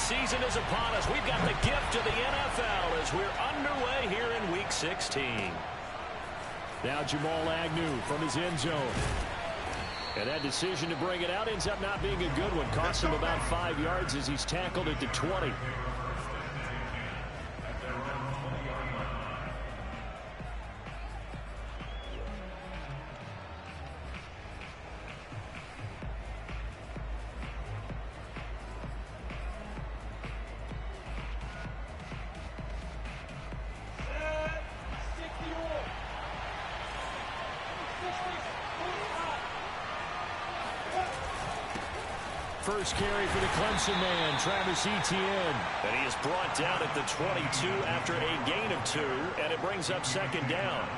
season is upon us. We've got the gift of the NFL as we're underway here in Week 16. Now Jamal Agnew from his end zone. And that decision to bring it out ends up not being a good one. Cost him about 5 yards as he's tackled at the 20. First carry for the Clemson man, Travis Etienne. And he is brought down at the 22 after a gain of 2, and it brings up second down.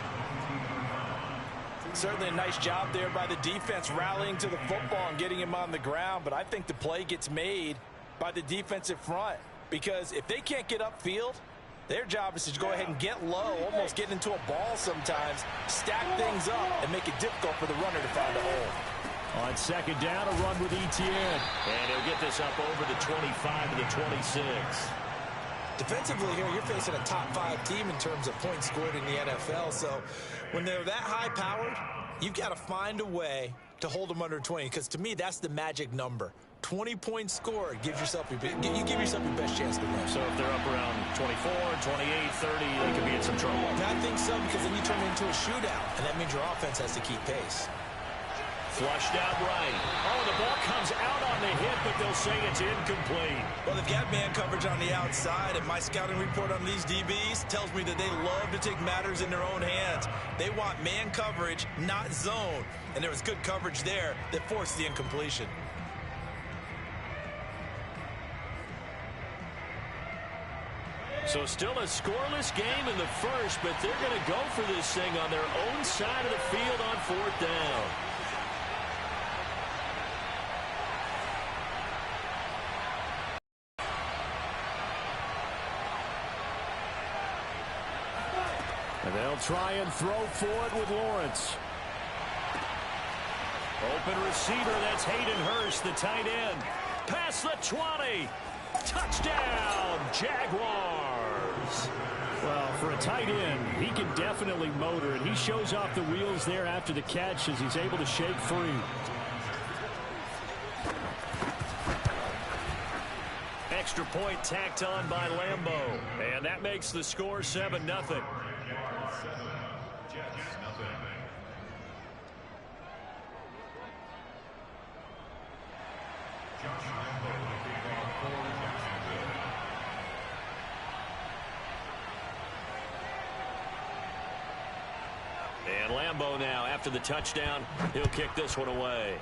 Certainly a nice job there by the defense rallying to the football and getting him on the ground, but I think the play gets made by the defensive front because if they can't get upfield, their job is to go ahead and get low, almost get into a ball sometimes, stack things up, and make it difficult for the runner to find a hole. On second down, a run with Etienne. And he'll get this up over the 25 to the 26. Defensively here, you're facing a top 5 team in terms of points scored in the NFL. So when they're that high-powered, you've got to find a way to hold them under 20. Because to me, that's the magic number. 20 points scored gives yourself you give yourself your best chance to win. So if they're up around 24, 28, 30, they could be in some trouble. And I think so because then you turn it into a shootout, and that means your offense has to keep pace. Flushed out right. Oh, the ball comes out on the hit, but they'll say it's incomplete. Well, they've got man coverage on the outside, and my scouting report on these DBs tells me that they love to take matters in their own hands. They want man coverage, not zone. And there was good coverage there that forced the incompletion. So still a scoreless game in the first, but they're going to go for this thing on their own side of the field on fourth down. And they'll try and throw for it with Lawrence. Open receiver, that's Hayden Hurst, the tight end. Past the 20. Touchdown, Jaguars. Well, for a tight end, he can definitely motor it. He shows off the wheels there after the catch as he's able to shake free. Extra point tacked on by Lambeau. And that makes the score 7-0. And Lambeau now, after the touchdown, he'll kick this one away.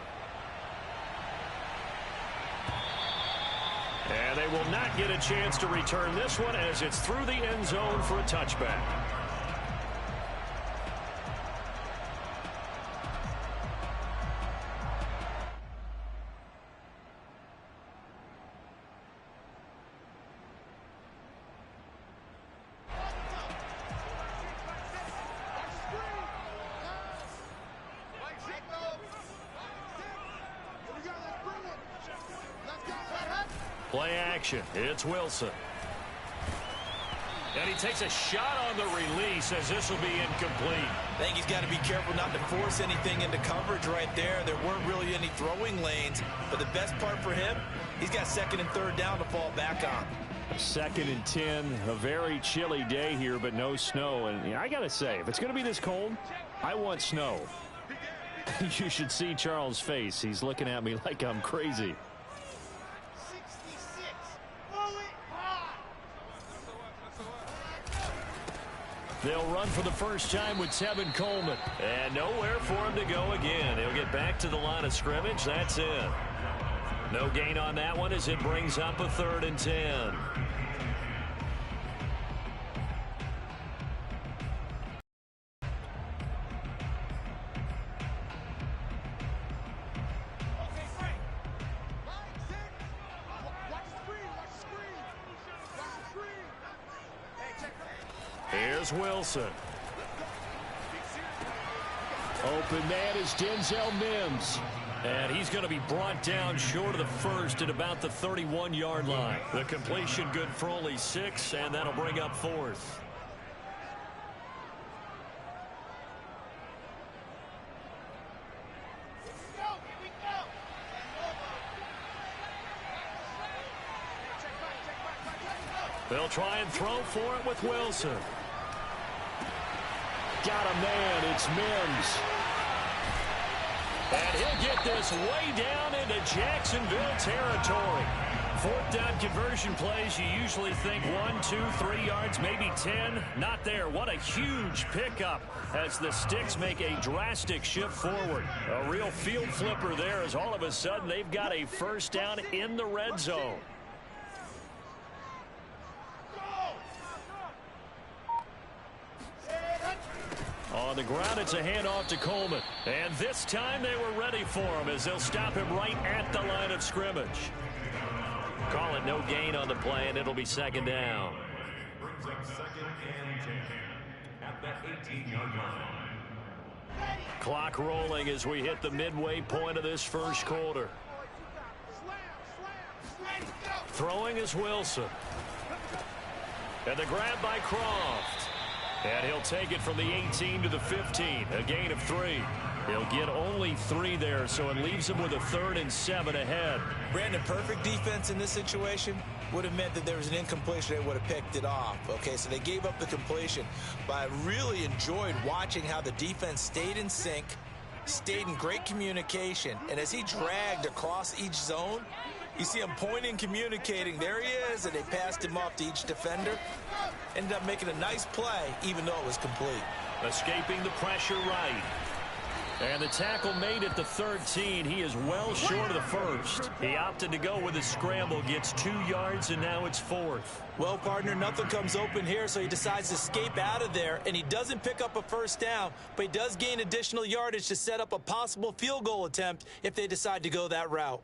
And they will not get a chance to return this one as it's through the end zone for a touchback. Play action. It's Wilson. And he takes a shot on the release as this will be incomplete. I think he's got to be careful not to force anything into coverage right there. There weren't really any throwing lanes. But the best part for him, he's got second and third down to fall back on. 2nd and 10. A very chilly day here, but no snow. And I got to say, if it's going to be this cold, I want snow. You should see Charles' face. He's looking at me like I'm crazy. They'll run for the first time with Tevin Coleman. And nowhere for him to go again. He'll get back to the line of scrimmage. That's it. No gain on that one as it brings up a 3rd and 10. Here's Wilson. Open man is Denzel Mims. And he's going to be brought down short of the first at about the 31-yard line. The completion good for only 6, and that'll bring up 4th. They'll try and throw for it with Wilson. Got a man. It's Mims. And he'll get this way down into Jacksonville territory. 4th down conversion plays, you usually think 1, 2, 3 yards, maybe 10. Not there. What a huge pickup as the Sticks make a drastic shift forward. A real field flipper there as all of a sudden they've got a first down in the red zone. On the ground, it's a handoff to Coleman. And this time they were ready for him as they'll stop him right at the line of scrimmage. Call it no gain on the play, and it'll be 2nd down. Brings up 2nd and 10 at that 18-yard line. Clock rolling as we hit the midway point of this first quarter. Throwing is Wilson. And the grab by Croft. And he'll take it from the 18 to the 15, a gain of 3. He'll get only 3 there, so it leaves him with a 3rd and 7 ahead. Brandon, perfect defense in this situation would have meant that there was an incompletion. They would have picked it off. Okay, so they gave up the completion. But I really enjoyed watching how the defense stayed in sync, stayed in great communication, and as he dragged across each zone, you see him pointing, communicating. There he is, and they passed him off to each defender. Ended up making a nice play, even though it was complete. Escaping the pressure right. And the tackle made at the 13. He is well short of the first. He opted to go with a scramble, gets 2 yards, and now it's 4th. Well, partner, nothing comes open here, so he decides to escape out of there, and he doesn't pick up a first down, but he does gain additional yardage to set up a possible field goal attempt if they decide to go that route.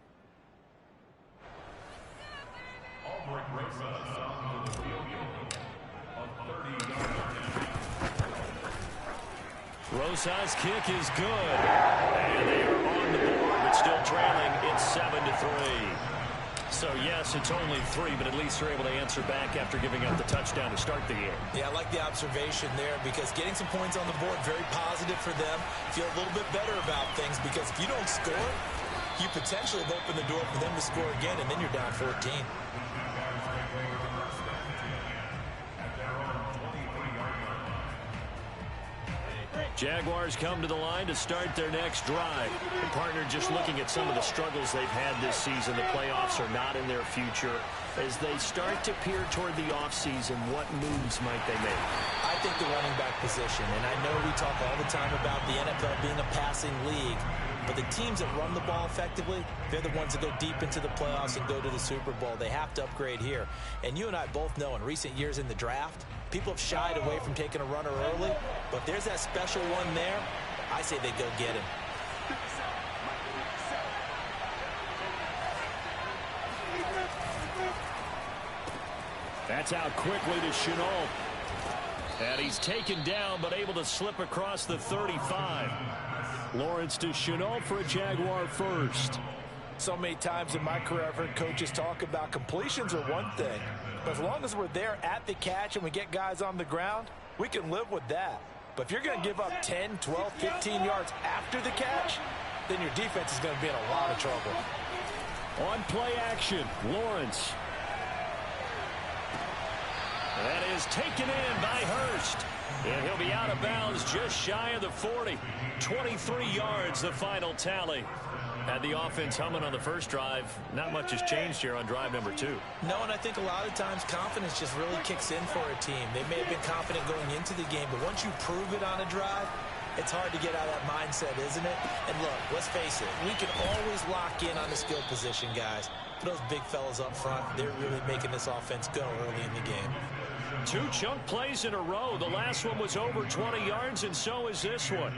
Rosas' kick is good. And they are on the board, but still trailing. It's 7-3. So, yes, it's only 3, but at least they're able to answer back after giving up the touchdown to start the game. Yeah, I like the observation there because getting some points on the board, very positive for them. Feel a little bit better about things because if you don't score, you potentially have opened the door for them to score again, and then you're down 14. Jaguars come to the line to start their next drive. And partner, just looking at some of the struggles they've had this season, the playoffs are not in their future. As they start to peer toward the offseason, what moves might they make? I think the running back position, and I know we talk all the time about the NFL being a passing league, but the teams that run the ball effectively, they're the ones that go deep into the playoffs and go to the Super Bowl. They have to upgrade here. And you and I both know in recent years in the draft, people have shied away from taking a runner early, but there's that special one there. I say they go get him. That's out quickly to Shenault. And he's taken down, but able to slip across the 35. Lawrence to Shenault for a Jaguar first. So many times in my career, I've heard coaches talk about completions are one thing. But as long as we're there at the catch and we get guys on the ground, we can live with that. But if you're going to give up 10, 12, 15 yards after the catch, then your defense is going to be in a lot of trouble. On play action, Lawrence. That is taken in by Hurst. And he'll be out of bounds just shy of the 40. 23 yards, the final tally. Had the offense humming on the first drive. Not much has changed here on drive number 2. No, and I think a lot of times confidence just really kicks in for a team. They may have been confident going into the game, but once you prove it on a drive, it's hard to get out of that mindset, isn't it? And look, let's face it, we can always lock in on the skill position, guys. But those big fellas up front, they're really making this offense go early in the game. 2 chunk plays in a row. The last one was over 20 yards, and so is this one.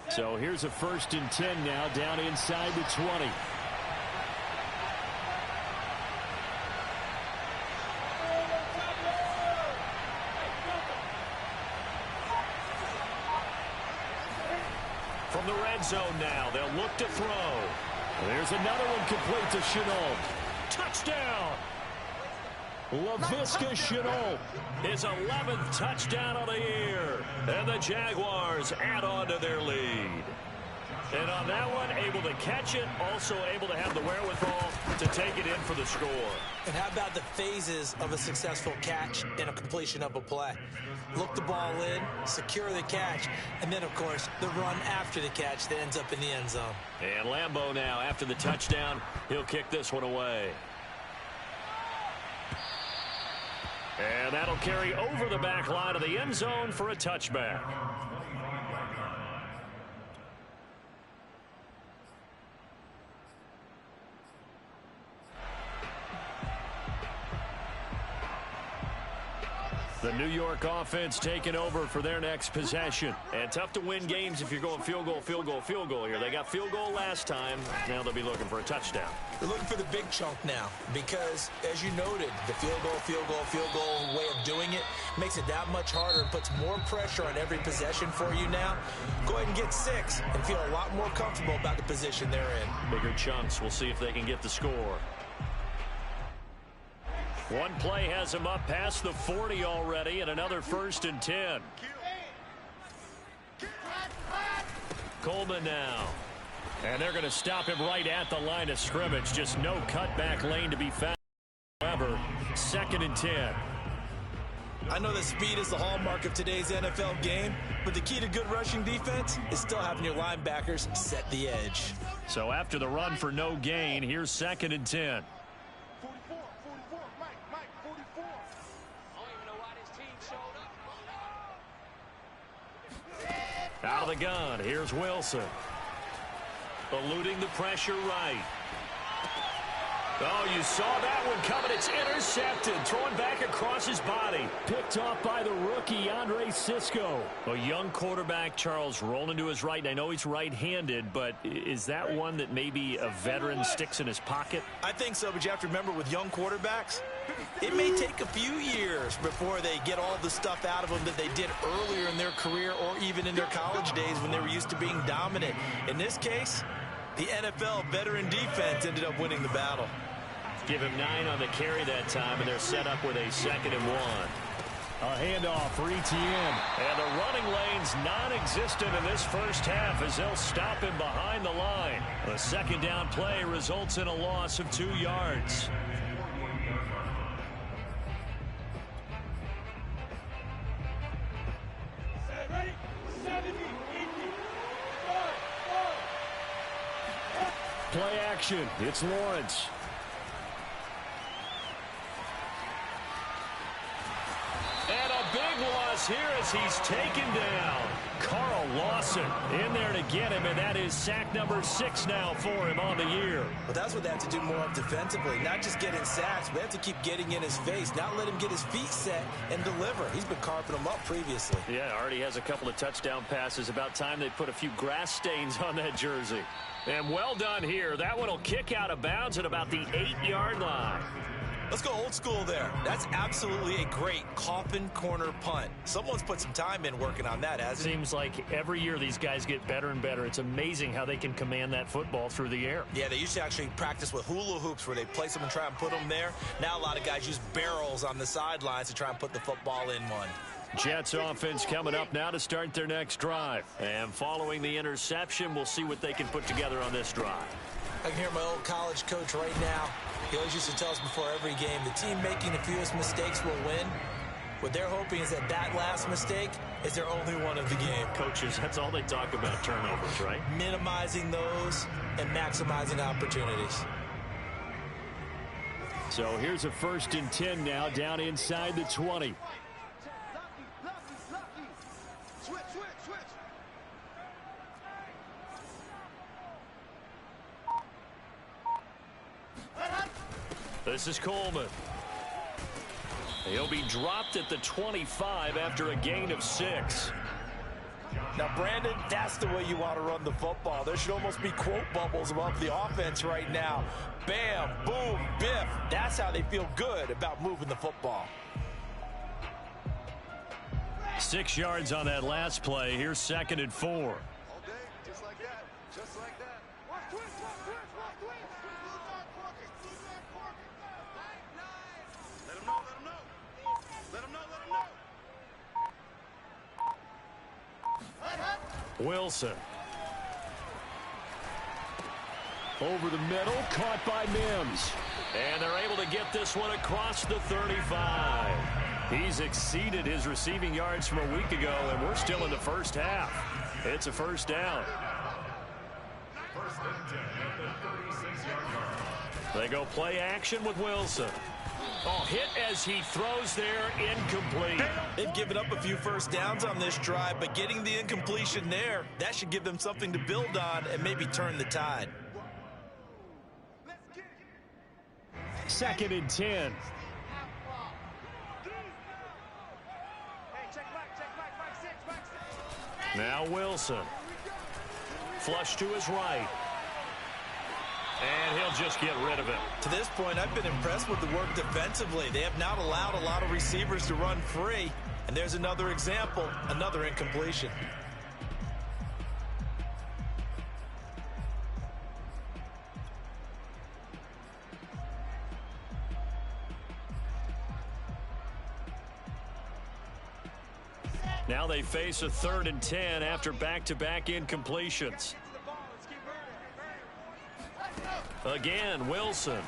So here's a 1st and 10 now, down inside the 20. From the red zone now, they'll look to throw. There's another one complete to Shenault. Touchdown! Laviska Shenault, his 11th touchdown of the year. And the Jaguars add on to their lead. And on that one, able to catch it, also able to have the wherewithal to take it in for the score. And how about the phases of a successful catch and a completion of a play? Look the ball in, secure the catch, and then, of course, the run after the catch that ends up in the end zone. And Lambeau now, after the touchdown, he'll kick this one away. And that'll carry over the back line of the end zone for a touchback. The New York offense taking over for their next possession. And tough to win games if you're going field goal, field goal, field goal here. They got field goal last time. Now they'll be looking for a touchdown. They're looking for the big chunk now because, as you noted, the field goal way of doing it makes it that much harder and puts more pressure on every possession for you now. Go ahead and get 6 and feel a lot more comfortable about the position they're in. Bigger chunks. We'll see if they can get the score. One play has him up past the 40 already, and another 1st and 10. Coleman now. And they're going to stop him right at the line of scrimmage. Just no cutback lane to be found. However, 2nd and 10. I know that speed is the hallmark of today's NFL game, but the key to good rushing defense is still having your linebackers set the edge. So after the run for no gain, here's 2nd and 10. Out of the gun, here's Wilson. Eluding the pressure right. Oh, you saw that one coming. It's intercepted. Thrown back across his body. Picked off by the rookie, Andre Cisco. A young quarterback, Charles, rolling to his right. I know he's right-handed, but is that one that maybe a veteran sticks in his pocket? I think so, but you have to remember with young quarterbacks, it may take a few years before they get all the stuff out of them that they did earlier in their career or even in their college days when they were used to being dominant. In this case, the NFL veteran defense ended up winning the battle. Give him 9 on the carry that time, and they're set up with a 2nd and 1. A handoff for Etienne. And the running lane's non-existent in this first half as they'll stop him behind the line. The 2nd down play results in a loss of 2 yards. Play action. It's Lawrence. And a big loss here as he's taken down. Carl Lawson in there to get him, and that is sack number 6 now for him on the year. But that's what they have to do more of defensively, not just getting sacks, but they have to keep getting in his face, not let him get his feet set and deliver. He's been carving them up previously. Yeah, already has a couple of touchdown passes. About time they put a few grass stains on that jersey. And well done here. That one will kick out of bounds at about the 8-yard line. Let's go old school there. That's absolutely a great coffin corner punt. Someone's put some time in working on that, hasn't it? Seems like every year these guys get better and better. It's amazing how they can command that football through the air. Yeah, they used to actually practice with hula hoops where they place them and try and put them there. Now a lot of guys use barrels on the sidelines to try and put the football in one. Jets offense coming up now to start their next drive. And following the interception, we'll see what they can put together on this drive. I can hear my old college coach right now. He always used to tell us before every game, the team making the fewest mistakes will win. What they're hoping is that that last mistake is their only one of the game. Coaches, that's all they talk about, turnovers, right? Minimizing those and maximizing opportunities. So here's a 1st and 10 now down inside the 20. This is Coleman. He'll be dropped at the 25 after a gain of 6. Now, Brandon, that's the way you want to run the football. There should almost be quote bubbles above the offense right now. Bam, boom, biff. That's how they feel good about moving the football. 6 yards on that last play. Here's 2nd and 4. All day, just like Wilson. Over the middle, caught by Mims. And they're able to get this one across the 35. He's exceeded his receiving yards from a week ago, and we're still in the first half. It's a first down. First and 10 at the 36-yard line. They go play action with Wilson. Oh, hit as he throws there, incomplete. They've given up a few first downs on this drive, but getting the incompletion there, that should give them something to build on and maybe turn the tide. Second and 10. Now Wilson. Flush to his right. And he'll just get rid of it. To this point, I've been impressed with the work defensively. They have not allowed a lot of receivers to run free. And there's another example, another incompletion. Now they face a third and 10 after back-to-back incompletions. Again, Wilson.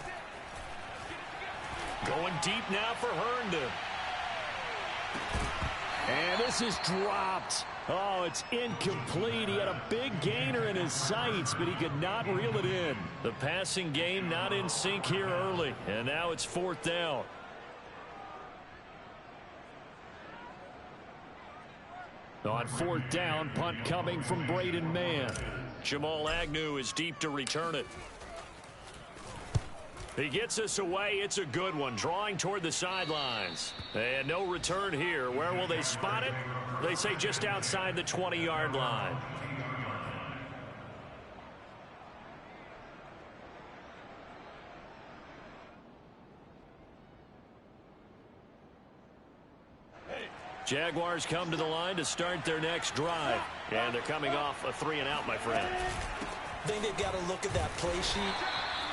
Going deep now for Herndon. And this is dropped. Oh, it's incomplete. He had a big gainer in his sights, but he could not reel it in. The passing game not in sync here early, and now it's fourth down. On fourth down, punt coming from Braden Mann. Jamal Agnew is deep to return it. He gets us away. It's a good one, drawing toward the sidelines. And no return here. Where will they spot it? They say just outside the 20-yard line. Jaguars come to the line to start their next drive. And they're coming off a 3-and-out, my friend. I think they've got to look at that play sheet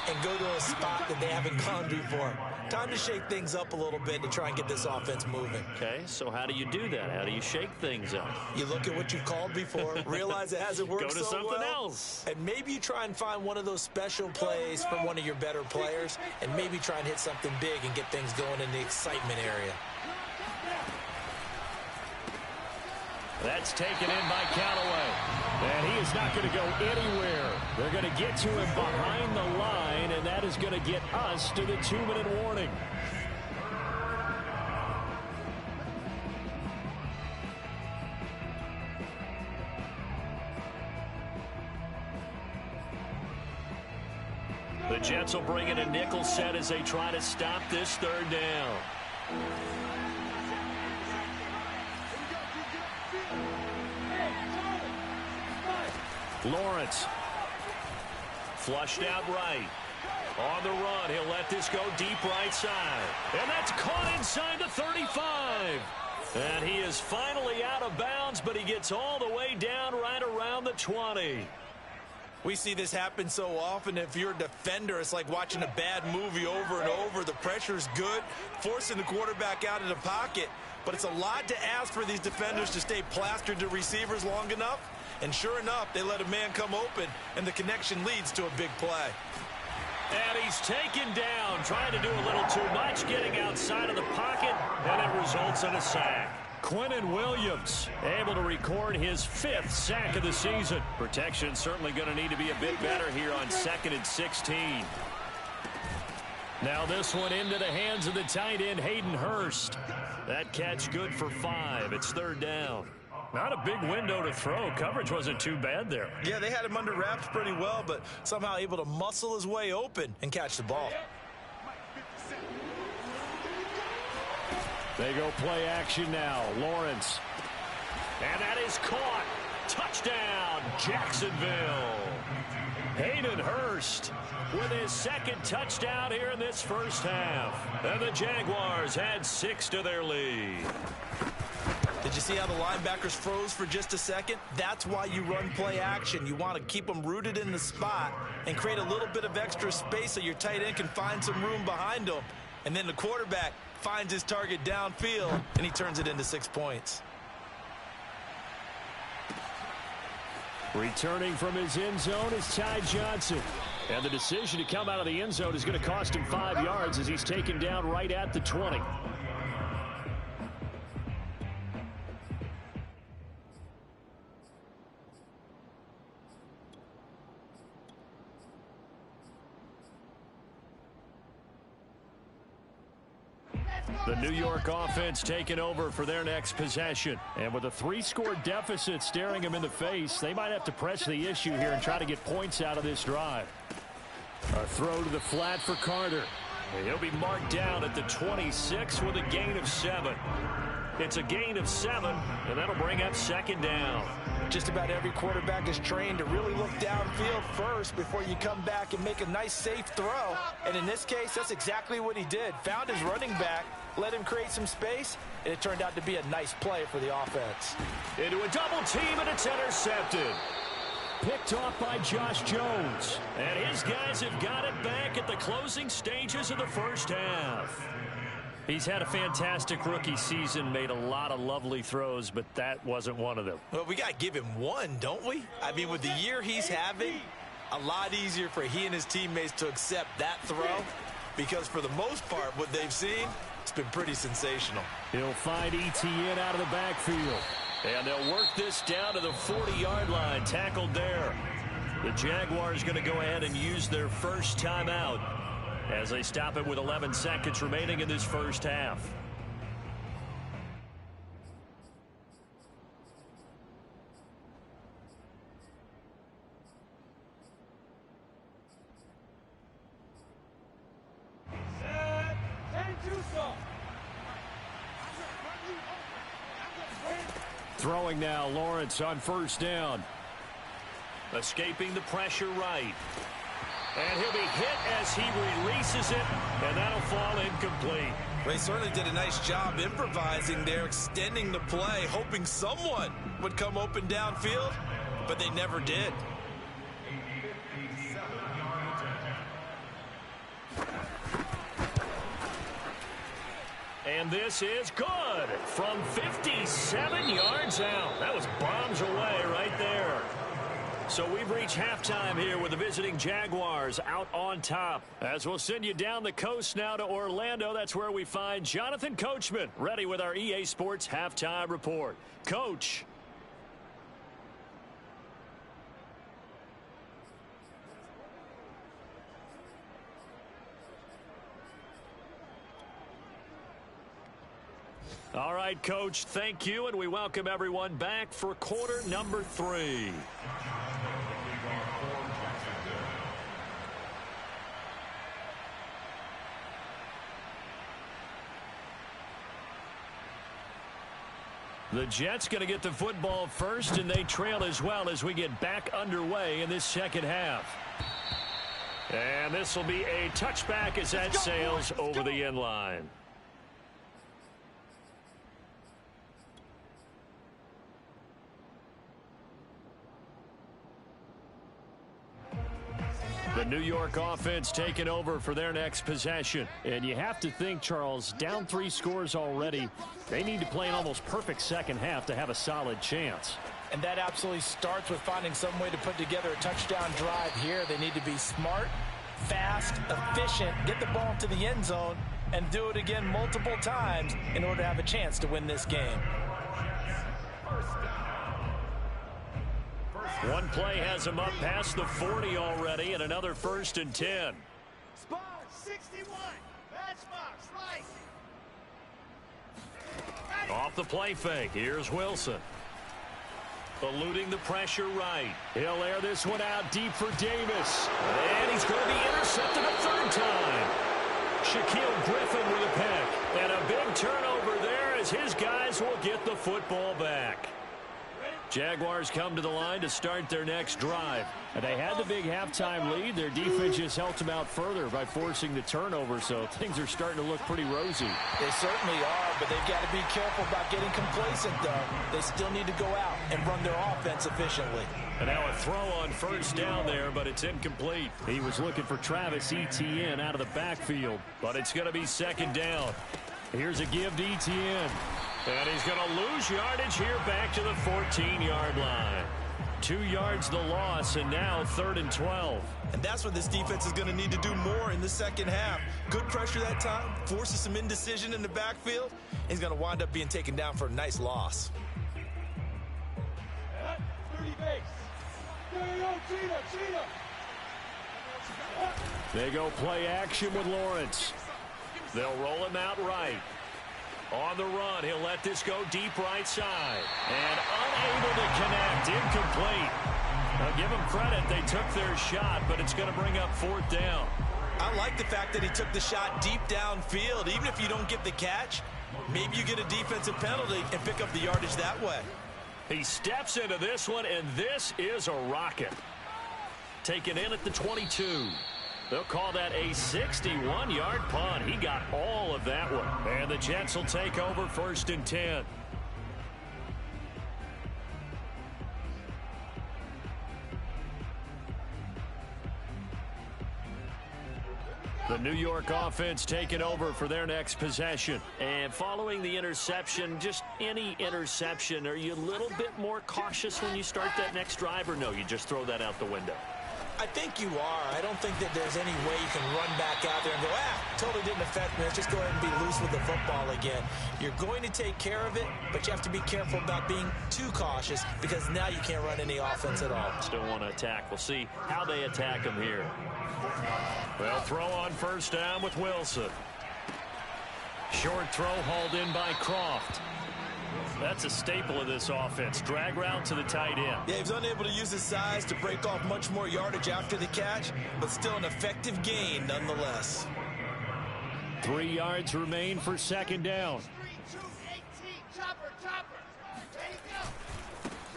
and go to a spot that they haven't gone before. Time to shake things up a little bit to try and get this offense moving. Okay, so how do you do that? How do you shake things up? You look at what you've called before, realize it hasn't worked Go to so something well, else. and maybe you try and find one of those special plays from one of your better players, and maybe try and hit something big and get things going in the excitement area. That's taken in by Callaway. And he is not going to go anywhere. They're going to get to him behind the line, and that is going to get us to the 2-minute warning. The Jets will bring in a nickel set as they try to stop this third down. Lawrence. Flushed out right. On the run, he'll let this go deep right side. And that's caught inside the 35. And he is finally out of bounds, but he gets all the way down right around the 20. We see this happen so often. If you're a defender, it's like watching a bad movie over and over. The pressure's good, forcing the quarterback out of the pocket. But it's a lot to ask for these defenders to stay plastered to receivers long enough. And sure enough, they let a man come open, and the connection leads to a big play. And he's taken down, trying to do a little too much, getting outside of the pocket, and it results in a sack. Quinnen Williams able to record his 5th sack of the season. Protection certainly going to need to be a bit better here on 2nd and 16. Now this one into the hands of the tight end, Hayden Hurst. That catch good for 5. It's third down. Not a big window to throw. Coverage wasn't too bad there. Yeah, they had him under wraps pretty well, but somehow able to muscle his way open and catch the ball. They go play action now. Lawrence. And that is caught. Touchdown, Jacksonville. Hayden Hurst with his 2nd touchdown here in this first half. And the Jaguars had 6 to their lead. Did you see how the linebackers froze for just a second? That's why you run play action. You want to keep them rooted in the spot and create a little bit of extra space so your tight end can find some room behind them. And then the quarterback finds his target downfield, and he turns it into 6 points. Returning from his end zone is Ty Johnson. And the decision to come out of the end zone is going to cost him 5 yards as he's taken down right at the 20. The New York offense taking over for their next possession. And with a 3-score deficit staring them in the face, they might have to press the issue here and try to get points out of this drive. A throw to the flat for Carter. He'll be marked down at the 26 with a gain of 7. It's a gain of 7, and that'll bring up 2nd down. Just about every quarterback is trained to really look downfield first before you come back and make a nice, safe throw. And in this case, that's exactly what he did. Found his running back, let him create some space, and it turned out to be a nice play for the offense. Into a double team, and it's intercepted. Picked off by Josh Jones. And his guys have got it back at the closing stages of the first half. He's had a fantastic rookie season, made a lot of lovely throws, but that wasn't one of them. Well, we got to give him one, don't we? I mean, with the year he's having, a lot easier for he and his teammates to accept that throw because for the most part, what they've seen, it's been pretty sensational. He'll find Etienne out of the backfield. And they'll work this down to the 40-yard line, tackled there. The Jaguars going to go ahead and use their first timeout as they stop it with 11 seconds remaining in this first half. Throwing now, Lawrence on first down. Escaping the pressure right. And he'll be hit as he releases it, and that'll fall incomplete. They certainly did a nice job improvising there, extending the play, hoping someone would come open downfield, but they never did. And this is good from 57 yards out. That was bombs away right there. So we've reached halftime here with the visiting Jaguars out on top. As we'll send you down the coast now to Orlando, that's where we find Jonathan Coachman ready with our EA Sports Halftime Report. Coach. All right, Coach, thank you, and we welcome everyone back for quarter number 3. The Jets going to get the football first, and they trail as well as we get back underway in this second half. And this will be a touchback as that sails over the end line. The New York offense taking over for their next possession. And you have to think, Charles, down 3 scores already. They need to play an almost perfect second half to have a solid chance. And that absolutely starts with finding some way to put together a touchdown drive here. They need to be smart, fast, efficient, get the ball into the end zone, and do it again multiple times in order to have a chance to win this game. One play has him up past the 40 already, and another 1st and 10. Spot 61. Matchbox right. Off the play fake. Here's Wilson. Eluding the pressure right. He'll air this one out deep for Davis. And he's going to be intercepted a 3rd time. Shaquille Griffin with a pick. And a big turnover there as his guys will get the football back. Jaguars come to the line to start their next drive. And they had the big halftime lead. Their defense just helped them out further by forcing the turnover, so things are starting to look pretty rosy. They certainly are, but they've got to be careful about getting complacent, though. They still need to go out and run their offense efficiently. And now a throw on first down there, but it's incomplete. He was looking for Travis Etienne out of the backfield, but it's going to be second down. Here's a give to Etienne. And he's going to lose yardage here back to the 14-yard line. 2 yards the loss, and now 3rd and 12. And that's what this defense is going to need to do more in the second half. Good pressure that time, forces some indecision in the backfield. He's going to wind up being taken down for a nice loss. 30 base. They go play action with Lawrence. They'll roll him out right. On the run, he'll let this go deep right side. And unable to connect, incomplete. Now give them credit, they took their shot, but it's going to bring up 4th down. I like the fact that he took the shot deep downfield. Even if you don't get the catch, maybe you get a defensive penalty and pick up the yardage that way. He steps into this one, and this is a rocket. Taken in at the 22. They'll call that a 61-yard punt. He got all of that one. And the Jets will take over 1st and 10. The New York offense taking over for their next possession. And following the interception, just any interception, are you a little bit more cautious when you start that next drive, or no, you just throw that out the window? I think you are. I don't think that there's any way you can run back out there and go, totally didn't affect me. Let's just go ahead and be loose with the football again. You're going to take care of it, but you have to be careful about being too cautious because now you can't run any offense at all. Still want to attack. We'll see how they attack him here. Well, throw on first down with Wilson. Short throw hauled in by Croft. That's a staple of this offense. Drag route to the tight end. Yeah, he was unable to use his size to break off much more yardage after the catch, but still an effective gain nonetheless. 3 yards remain for second down. 3-2-18. Chopper. Ready, go.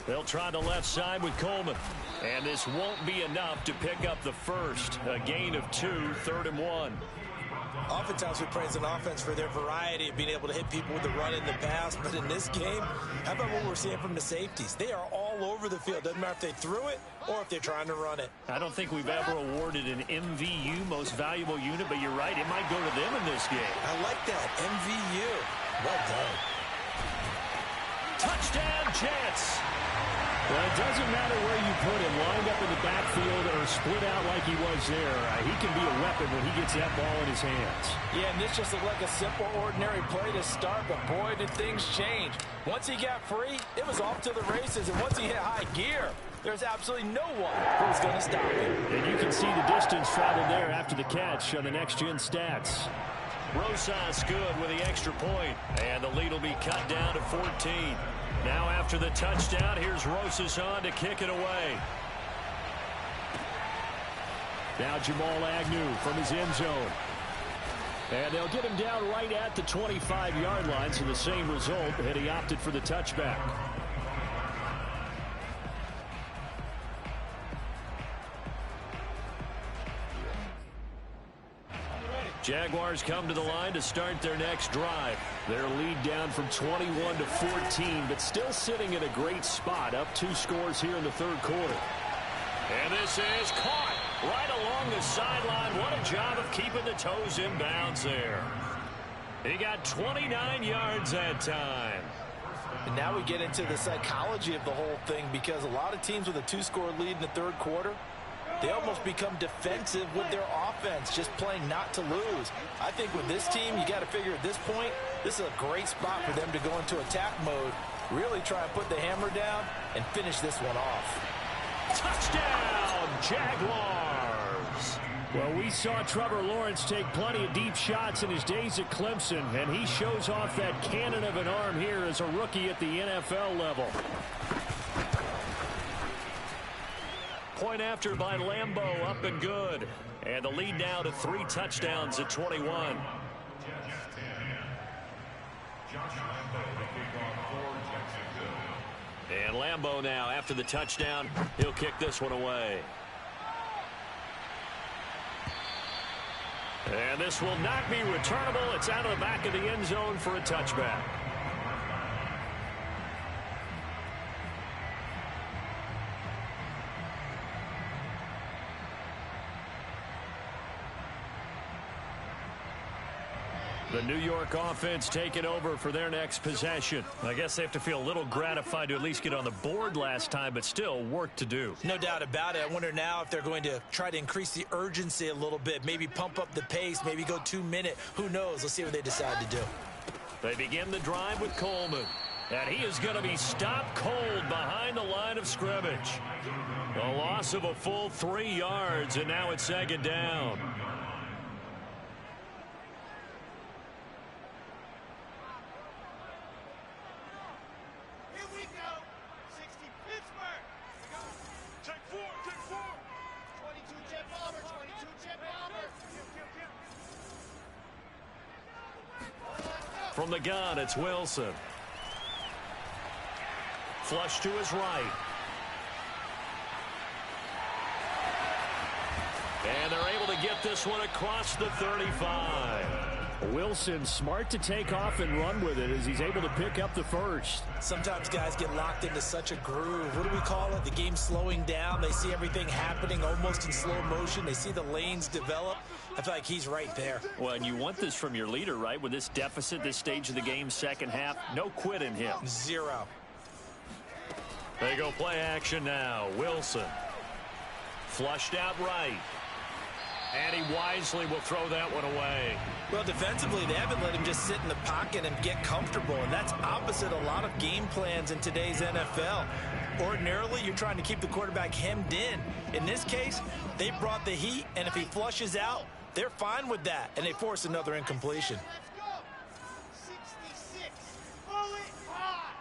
They'll try the left side with Coleman. And this won't be enough to pick up the first. A gain of 2, 3rd and 1. Oftentimes we praise an offense for their variety of being able to hit people with the run in the pass, but in this game, how about what we're seeing from the safeties? They are all over the field. Doesn't matter if they threw it or if they're trying to run it. I don't think we've ever awarded an MVU, most valuable unit, but you're right, it might go to them in this game. I like that, MVU. Well done. Touchdown, Jets. Well, it doesn't matter where you put him, lined up in the backfield or split out like he was there. He can be a weapon when he gets that ball in his hands. Yeah, and this just looked like a simple, ordinary play to start, but boy, did things change. Once he got free, it was off to the races, and once he hit high gear, there's absolutely no one who's going to stop him. And you can see the distance traveled there after the catch on the next-gen stats. Rosas good with the extra point, and the lead will be cut down to 14. Now after the touchdown, here's Rosas on to kick it away. Now Jamal Agnew from his end zone. And they'll get him down right at the 25-yard line, so the same result, and he opted for the touchback. Jaguars come to the line to start their next drive. Their lead down from 21 to 14, but still sitting in a great spot, up 2 scores here in the 3rd quarter. And this is caught right along the sideline. What a job of keeping the toes in bounds there. He got 29 yards that time. And now we get into the psychology of the whole thing, because a lot of teams with a 2-score lead in the 3rd quarter, they almost become defensive with their offense, just playing not to lose. I think with this team, you got to figure at this point, this is a great spot for them to go into attack mode, really try and put the hammer down and finish this one off. Touchdown, Jaguars! Well, we saw Trevor Lawrence take plenty of deep shots in his days at Clemson, and he shows off that cannon of an arm here as a rookie at the NFL level. Point after by Lambeau, up and good. And the lead now to 3 touchdowns at 21. Josh Lambeau, the kickoff for Jacksonville. And Lambeau now, after the touchdown, he'll kick this one away. And this will not be returnable. It's out of the back of the end zone for a touchback. The New York offense taking over for their next possession. I guess they have to feel a little gratified to at least get on the board last time, but still work to do. No doubt about it. I wonder now if they're going to try to increase the urgency a little bit, maybe pump up the pace, maybe go 2 minute. Who knows? Let's see what they decide to do. They begin the drive with Coleman. And he is going to be stopped cold behind the line of scrimmage. A loss of a full 3 yards, and now it's second down. From the gun, it's Wilson. Flush to his right. And they're able to get this one across the 35. Wilson smart to take off and run with it as he's able to pick up the first. Sometimes guys get locked into such a groove. What do we call it? The game slowing down. They see everything happening almost in slow motion. They see the lanes develop. I feel like he's right there. Well, and you want this from your leader, right? With this deficit, this stage of the game, second half, no quit in him. Zero. They go play action now. Wilson. Flushed out right. And he wisely will throw that one away. Well, defensively, they haven't let him just sit in the pocket and get comfortable, and that's opposite a lot of game plans in today's NFL. Ordinarily, you're trying to keep the quarterback hemmed in. In this case, they brought the heat, and if he flushes out, they're fine with that, and they force another incompletion. Let's go. 66. Pull it hard.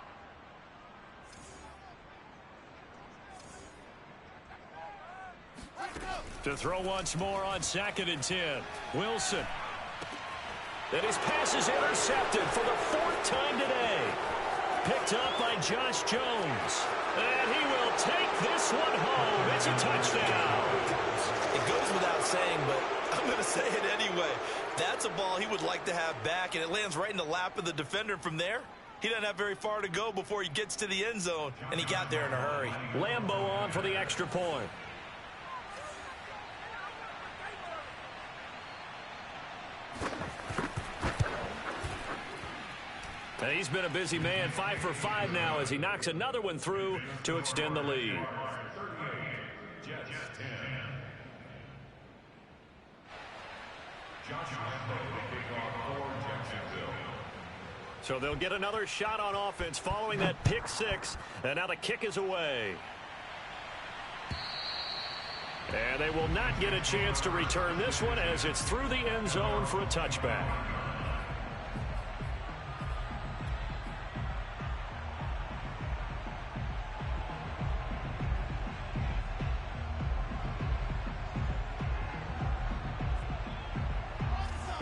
To throw once more on 2nd and 10. Wilson. And his pass is intercepted for the 4th time today. Picked up by Josh Jones. And he will take this one home. It's a touchdown. It goes without saying, but I'm going to say it anyway. That's a ball he would like to have back, and it lands right in the lap of the defender. From there, he doesn't have very far to go before he gets to the end zone, and he got there in a hurry. Lambeau on for the extra point. And he's been a busy man, 5 for 5 now as he knocks another one through to extend the lead. So they'll get another shot on offense following that pick 6, and now the kick is away. And they will not get a chance to return this one as it's through the end zone for a touchback.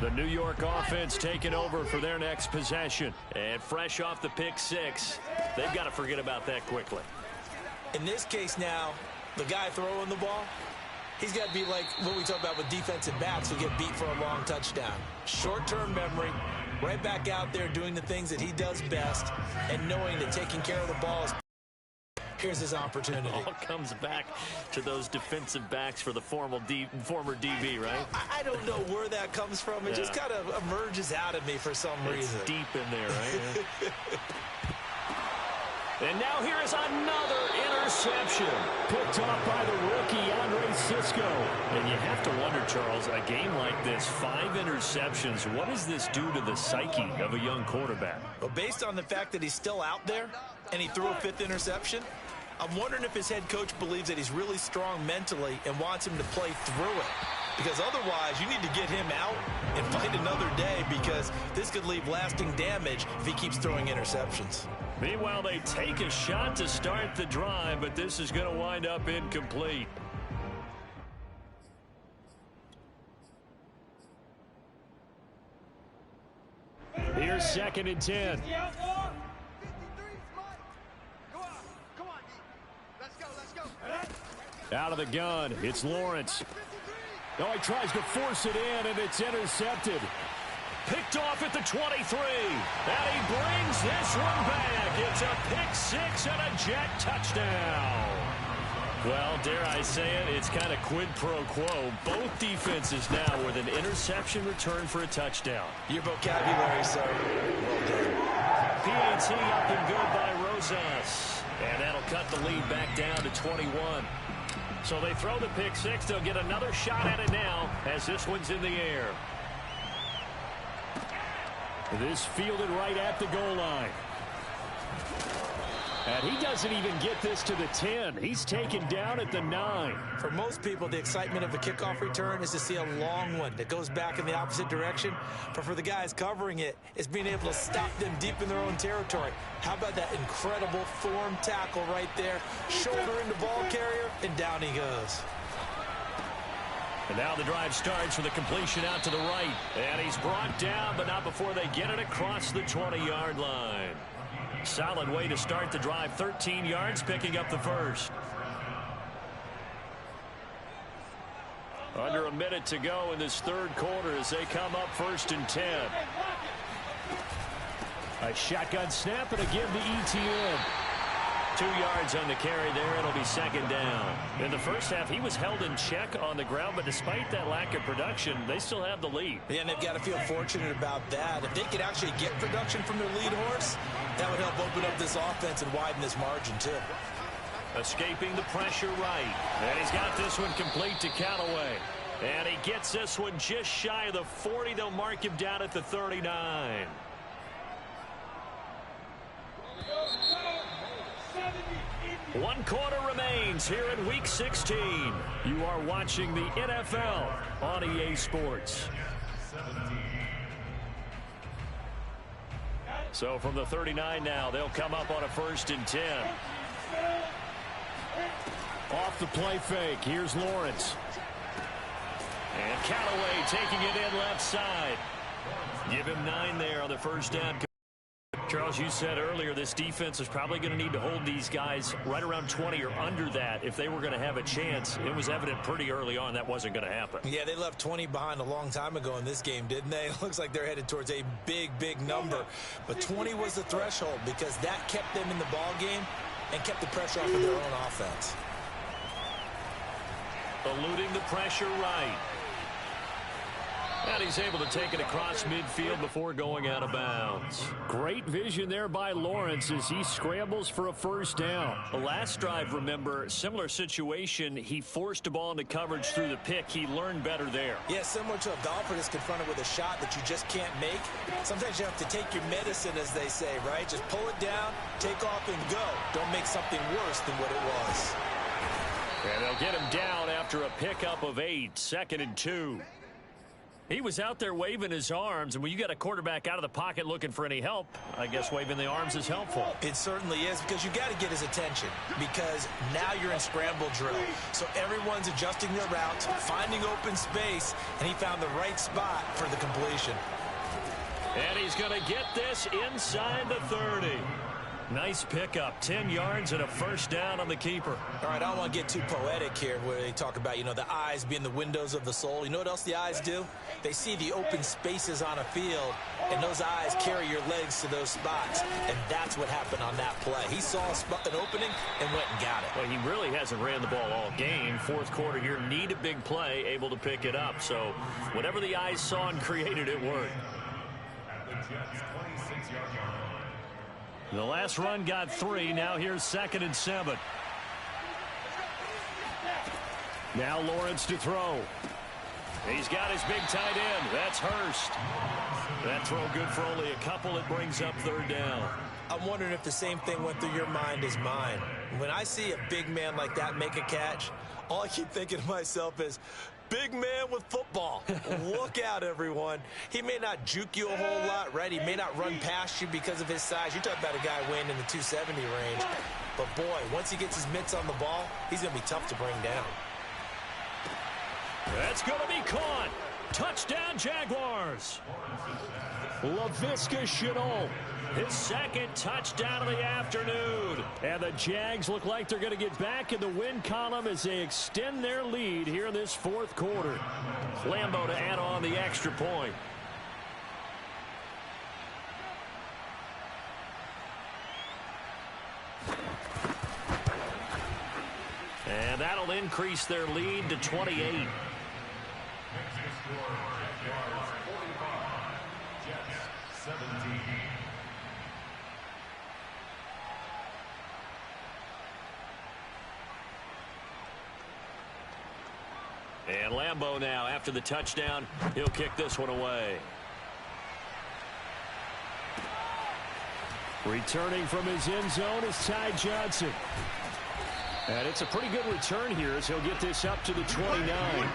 The New York offense taking over for their next possession. And fresh off the pick 6, they've got to forget about that quickly. In this case now, the guy throwing the ball, he's got to be like what we talk about with defensive backs who get beat for a long touchdown. Short-term memory, right back out there doing the things that he does best, and knowing that taking care of the ball is... Here's his opportunity. All comes back to those defensive backs for the former DB, right? I don't know where that comes from. It just kind of emerges out of me for some reason. Deep in there, right? And now here is another interception. Picked off by the rookie, Andre Cisco. And you have to wonder, Charles, a game like this, 5 interceptions, what does this do to the psyche of a young quarterback? Well, based on the fact that he's still out there and he threw a 5th interception, I'm wondering if his head coach believes that he's really strong mentally and wants him to play through it. Because otherwise, you need to get him out and fight another day, because this could leave lasting damage if he keeps throwing interceptions. Meanwhile, they take a shot to start the drive, but this is going to wind up incomplete. Here's 2nd and 10. Out of the gun, it's Lawrence. Oh, he tries to force it in, and it's intercepted. Picked off at the 23. And he brings this one back. It's a pick six and a Jet touchdown. Well, dare I say it, it's kind of quid pro quo. Both defenses now with an interception return for a touchdown. Your vocabulary, sir. Well done. PAT up and good by Rosas. And that'll cut the lead back down to 21. So they throw the pick six. They'll get another shot at it now as this one's in the air. This fielded right at the goal line. And he doesn't even get this to the 10. He's taken down at the 9. For most people, the excitement of a kickoff return is to see a long one that goes back in the opposite direction. But for the guys covering it, it's being able to stop them deep in their own territory. How about that incredible form tackle right there? Shoulder into ball carrier, and down he goes. And now the drive starts with a completion out to the right. And he's brought down, but not before they get it across the 20-yard line. Solid way to start the drive. 13 yards, picking up the first. Under a minute to go in this third quarter as they come up 1st and 10. A shotgun snap and a give to ETN. 2 yards on the carry there. It'll be 2nd down. In the first half, he was held in check on the ground, but despite that lack of production, they still have the lead. Yeah, and they've got to feel fortunate about that. If they could actually get production from their lead horse, that would help open up this offense and widen this margin, too. Escaping the pressure right. And he's got this one complete to Callaway. And he gets this one just shy of the 40. They'll mark him down at the 39. One quarter remains here in Week 16. You are watching the NFL on EA Sports. So from the 39 now, they'll come up on a 1st and 10. Off the play fake. Here's Lawrence. And Callaway taking it in left side. Give him 9 there on the first down. Charles, you said earlier this defense is probably going to need to hold these guys right around 20 or under that if they were going to have a chance. It was evident pretty early on that wasn't going to happen. Yeah, they left 20 behind a long time ago in this game, didn't they? It looks like they're headed towards a big, big number. But 20 was the threshold because that kept them in the ball game and kept the pressure off of their own offense. Eluding the pressure right. And he's able to take it across midfield before going out of bounds. Great vision there by Lawrence as he scrambles for a 1st down. The last drive, remember, similar situation. He forced a ball into coverage through the pick. He learned better there. Yeah, similar to a golfer that's confronted with a shot that you just can't make. Sometimes you have to take your medicine, as they say, right? Just pull it down, take off, and go. Don't make something worse than what it was. And they'll get him down after a pickup of 8, 2nd and 2. He was out there waving his arms, and when you got a quarterback out of the pocket looking for any help, I guess waving the arms is helpful. It certainly is, because you got to get his attention, because now you're in scramble drill. So everyone's adjusting their routes, finding open space, and he found the right spot for the completion. And he's going to get this inside the 30. Nice pickup, 10 yards and a 1st down on the keeper. All right, I don't want to get too poetic here where they talk about, the eyes being the windows of the soul. You know what else the eyes do? They see the open spaces on a field, and those eyes carry your legs to those spots, and that's what happened on that play. He saw an opening and went and got it. Well, he really hasn't ran the ball all game. 4th quarter here, need a big play, able to pick it up. So whatever the eyes saw and created, it worked. The last run got 3. Now here's 2nd and 7. Now Lawrence to throw. He's got his big tight end. That's Hurst. That throw good for only a couple. It brings up 3rd down. I'm wondering if the same thing went through your mind as mine. When I see a big man like that make a catch, all I keep thinking to myself is, big man with football. Look out, everyone. He may not juke you a whole lot, right? He may not run past you because of his size. You're talking about a guy weighing in the 270 range. But, boy, once he gets his mitts on the ball, he's going to be tough to bring down. That's going to be caught. Touchdown, Jaguars. Laviska Shenault His second touchdown of the afternoon. And the Jags look like they're going to get back in the win column as they extend their lead here in this fourth quarter. Lambeau to add on the extra point. And that'll increase their lead to 28. And Lambeau now, after the touchdown, he'll kick this one away. Returning from his end zone is Ty Johnson. And it's a pretty good return here as he'll get this up to the 29.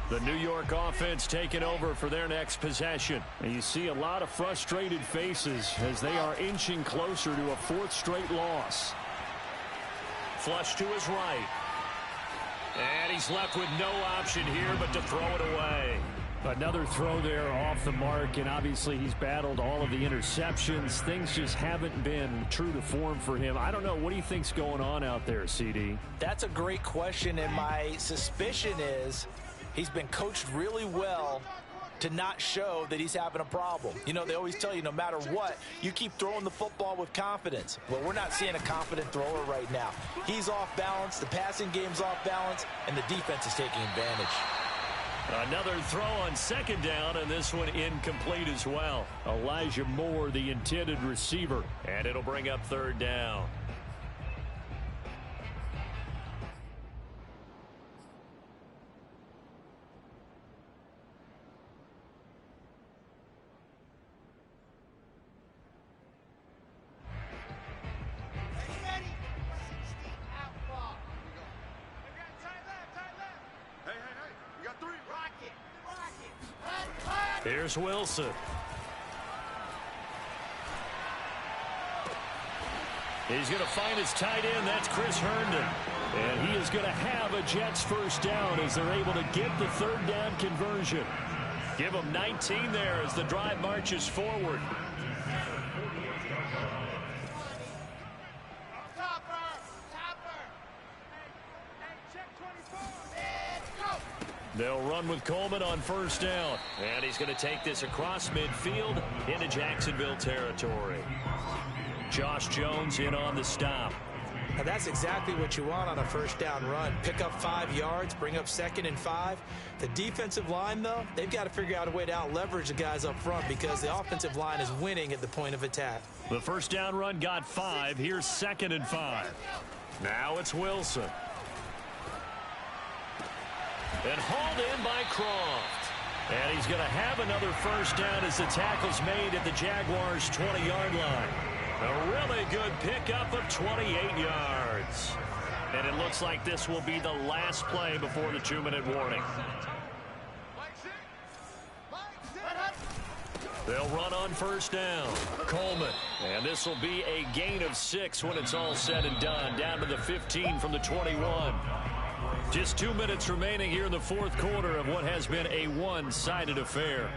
The New York offense taking over for their next possession. And you see a lot of frustrated faces as they are inching closer to a fourth straight loss. Flush to his right. And he's left with no option here but to throw it away. Another throw there off the mark, and obviously he's battled all of the interceptions. Things just haven't been true to form for him. I don't know. What do you think's going on out there, CD? That's a great question, and my suspicion is he's been coached really well to not show that he's having a problem. You know, they always tell you no matter what, you keep throwing the football with confidence. Well, we're not seeing a confident thrower right now. He's off balance, the passing game's off balance, and the defense is taking advantage. Another throw on second down, and this one incomplete as well. Elijah Moore, the intended receiver. And it'll bring up third down. Here's Wilson. He's going to find his tight end. That's Chris Herndon. And he is going to have a Jets first down as they're able to get the third down conversion. Give him 19 there as the drive marches forward. They'll run with Coleman on first down. And he's going to take this across midfield into Jacksonville territory. Josh Jones in on the stop. Now that's exactly what you want on a first down run. Pick up 5 yards, bring up 2nd and 5. The defensive line, though, they've got to figure out a way to out-leverage the guys up front because the offensive line is winning at the point of attack. The first down run got 5. Here's 2nd and 5. Now it's Wilson. And hauled in by Croft. And he's going to have another first down as the tackle's made at the Jaguars' 20-yard line. A really good pickup of 28 yards. And it looks like this will be the last play before the 2-minute warning. They'll run on first down. Coleman. And this will be a gain of 6 when it's all said and done. Down to the 15 from the 21. Just 2 minutes remaining here in the fourth quarter of what has been a one-sided affair.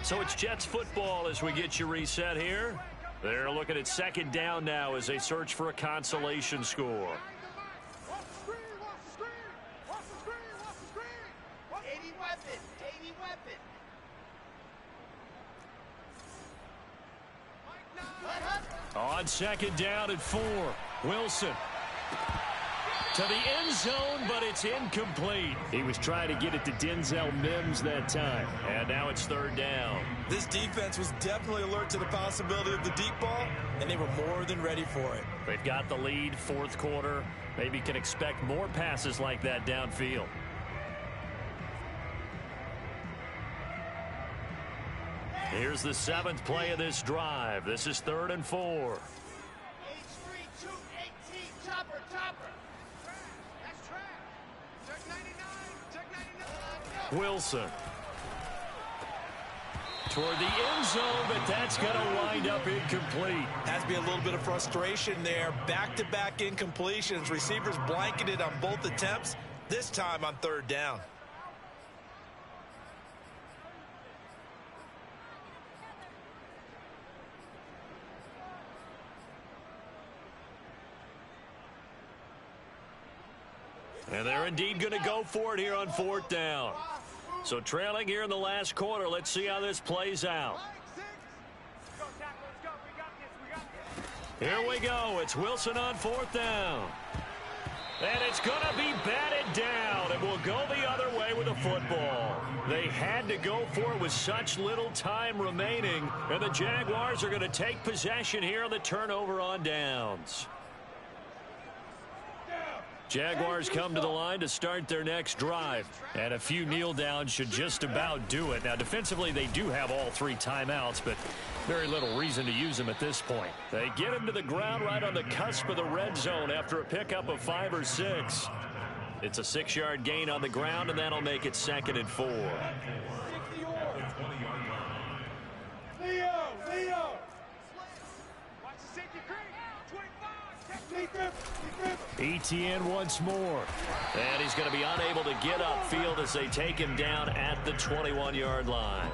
So it's Jets football as we get you reset here. They're looking at second down now as they search for a consolation score. On second down at 4. Wilson to the end zone, but it's incomplete. He was trying to get it to Denzel Mims that time. And now it's third down. This defense was definitely alert to the possibility of the deep ball, and they were more than ready for it. They've got the lead, fourth quarter. Maybe can expect more passes like that downfield. Here's the 7th play of this drive. This is 3rd and 4. H3, 2, Wilson. Toward the end zone, but that's going to wind up incomplete. Has to be a little bit of frustration there. Back-to-back incompletions. Receivers blanketed on both attempts, this time on third down. And they're indeed going to go for it here on fourth down. So trailing here in the last quarter. Let's see how this plays out. Here we go. It's Wilson on fourth down. And it's going to be batted down. And will go the other way with the football. They had to go for it with such little time remaining. And the Jaguars are going to take possession here on the turnover on downs. Jaguars come to the line to start their next drive. And a few kneel downs should just about do it. Now, defensively, they do have all three timeouts, but very little reason to use them at this point. They get him to the ground right on the cusp of the red zone after a pickup of 5 or 6. It's a 6-yard gain on the ground, and that'll make it 2nd and 4. Leo! Etienne once more. And he's going to be unable to get upfield as they take him down at the 21-yard line.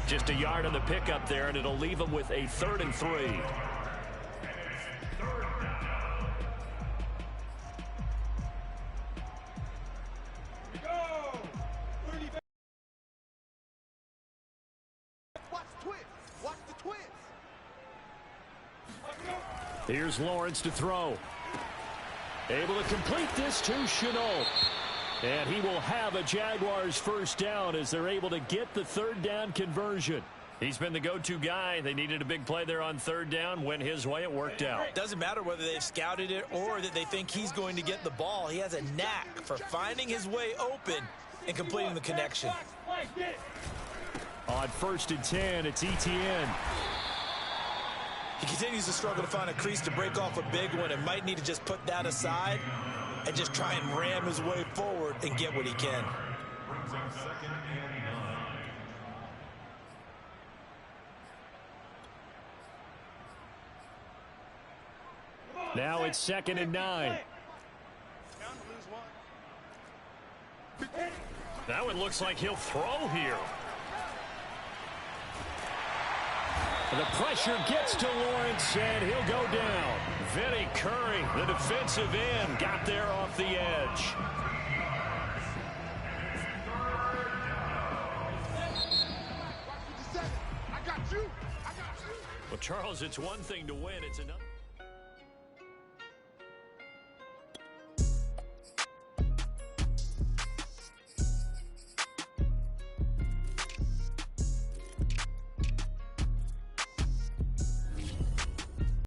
Just a yard on the pickup there, and it'll leave him with a 3rd and 3. Watch the twist. Here's Lawrence to throw. Able to complete this to Shenault. And he will have a Jaguars first down as they're able to get the 3rd down conversion. He's been the go-to guy. They needed a big play there on 3rd down. Went his way. It worked out. Doesn't matter whether they've scouted it or that they think he's going to get the ball. He has a knack for finding his way open and completing the connection. On 1st and 10, it's Etienne. He continues to struggle to find a crease to break off a big one and might need to just put that aside and just try and ram his way forward and get what he can. Brings up 2nd and 9. Now it's 2nd and 9. Now it looks like he'll throw here. The pressure gets to Lawrence, and he'll go down. Vinny Curry, the defensive end, got there off the edge. Well, Charles, it's one thing to win. It's another.